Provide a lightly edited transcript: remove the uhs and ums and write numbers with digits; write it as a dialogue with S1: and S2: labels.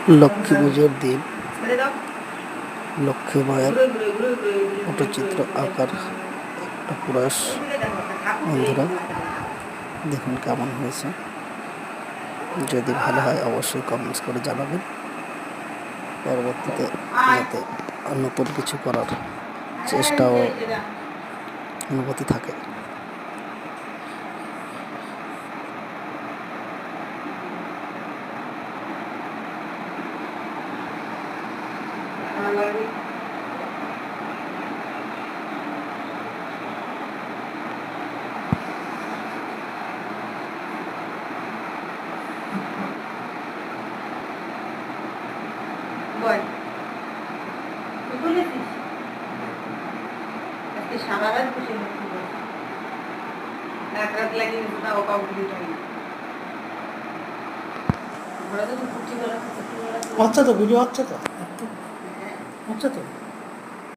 S1: লক্ষ্মী পুজোর দিন লক্ষ্মী মায়ের পটচিত্র আঁকার একটা প্রয়াস। বন্ধুরা দেখুন কেমন হয়েছে, যদি ভালো হয় অবশ্যই কমেন্টস করে জানাবেন। পরবর্তীতে যাতে নতুন কিছু করার চেষ্টা ও অনুভূতি থাকে।
S2: আচ্ছা তো ভিডিও হচ্ছে তো, আচ্ছা তো।